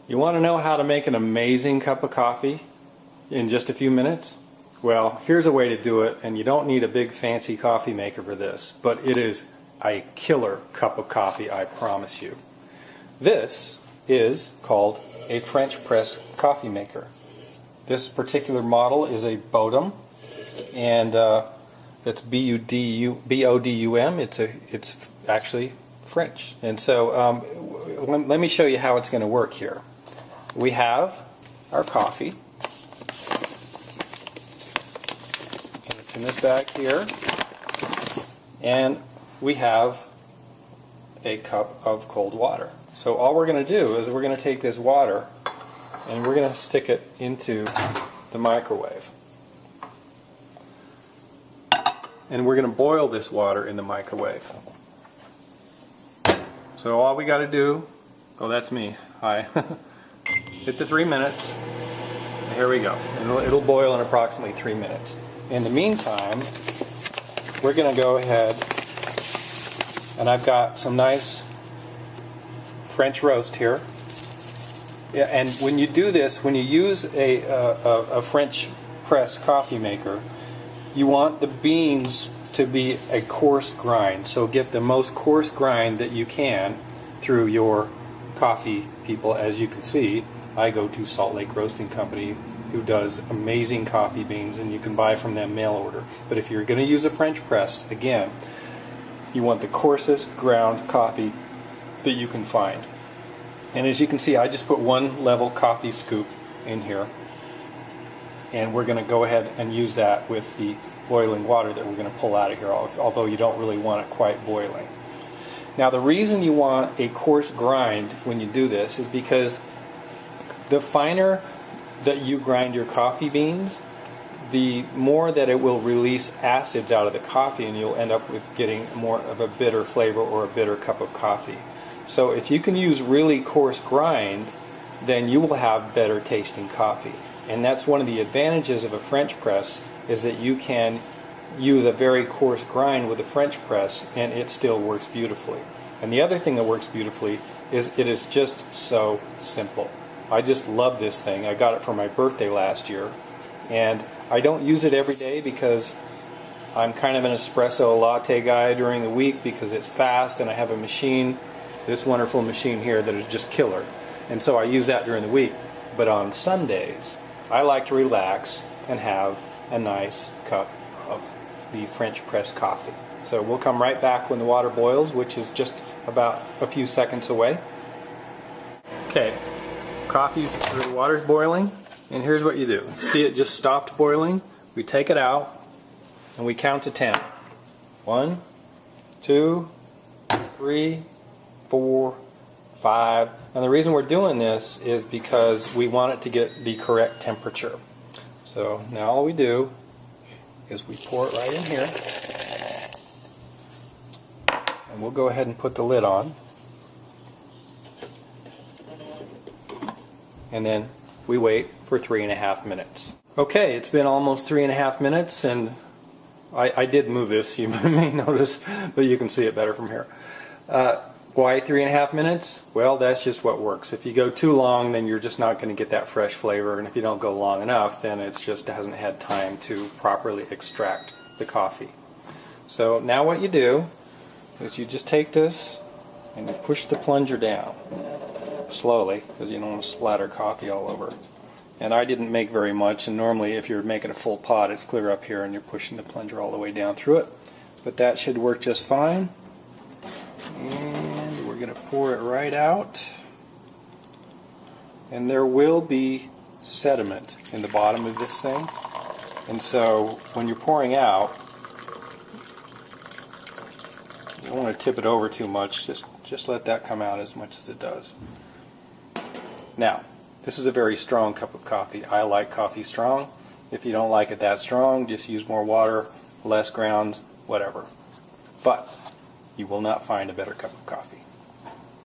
You want to know how to make an amazing cup of coffee in just a few minutes? Well, here's a way to do it, and you don't need a big fancy coffee maker for this, but it is a killer cup of coffee, I promise you. This is called a French press coffee maker. This particular model is a Bodum, and that's B-O-D-U-M. It's actually French. And so let me show you how it's going to work here. We have our coffee, and it's in this bag here, and we have a cup of cold water. So all we're going to do is we're going to take this water and we're going to stick it into the microwave. And we're going to boil this water in the microwave. So all we got to do, oh that's me, hi, hit the 3 minutes, and here we go. And it'll boil in approximately 3 minutes. In the meantime, we're going to go ahead, and I've got some nice French roast here. Yeah, and when you do this, when you use a French press coffee maker, you want the beans to be a coarse grind. So get the most coarse grind that you can through your coffee people. As you can see, I go to Salt Lake Roasting Company, who does amazing coffee beans, and you can buy from them mail order. But if you're going to use a French press, again, you want the coarsest ground coffee that you can find. And as you can see, I just put one level coffee scoop in here, and we're going to go ahead and use that with the boiling water that we're going to pull out of here, although you don't really want it quite boiling. Now the reason you want a coarse grind when you do this is because the finer that you grind your coffee beans, the more that it will release acids out of the coffee, and you'll end up with getting more of a bitter flavor or a bitter cup of coffee. So if you can use really coarse grind, then you will have better tasting coffee. And that's one of the advantages of a French press, is that you can use a very coarse grind with a French press and it still works beautifully. And the other thing that works beautifully is it is just so simple. I just love this thing. I got it for my birthday last year, and I don't use it every day because I'm kind of an espresso latte guy during the week because it's fast, and I have a machine, this wonderful machine here, that is just killer. And so I use that during the week. But on Sundays, I like to relax and have a nice cup of the French press coffee. So we'll come right back when the water boils, which is just about a few seconds away. Okay, the water's boiling, and here's what you do. See, it just stopped boiling. We take it out and we count to 10. 1, 2, 3, 4, 5. And the reason we're doing this is because we want it to get the correct temperature. So now all we do is we pour it right in here, and we'll go ahead and put the lid on, and then we wait for 3.5 minutes. Okay, it's been almost 3.5 minutes, and I did move this, you may notice, but you can see it better from here. Why 3.5 minutes? Well, that's just what works. If you go too long, then you're just not going to get that fresh flavor, and if you don't go long enough, then it just hasn't had time to properly extract the coffee. So now what you do is you just take this and you push the plunger down slowly, because you don't want to splatter coffee all over. And I didn't make very much, and normally if you're making a full pot, it's clear up here and you're pushing the plunger all the way down through it. But that should work just fine. And we're going to pour it right out. And there will be sediment in the bottom of this thing. And so when you're pouring out, you don't want to tip it over too much. Just let that come out as much as it does. Now, this is a very strong cup of coffee. I like coffee strong. If you don't like it that strong, just use more water, less grounds, whatever. But you will not find a better cup of coffee.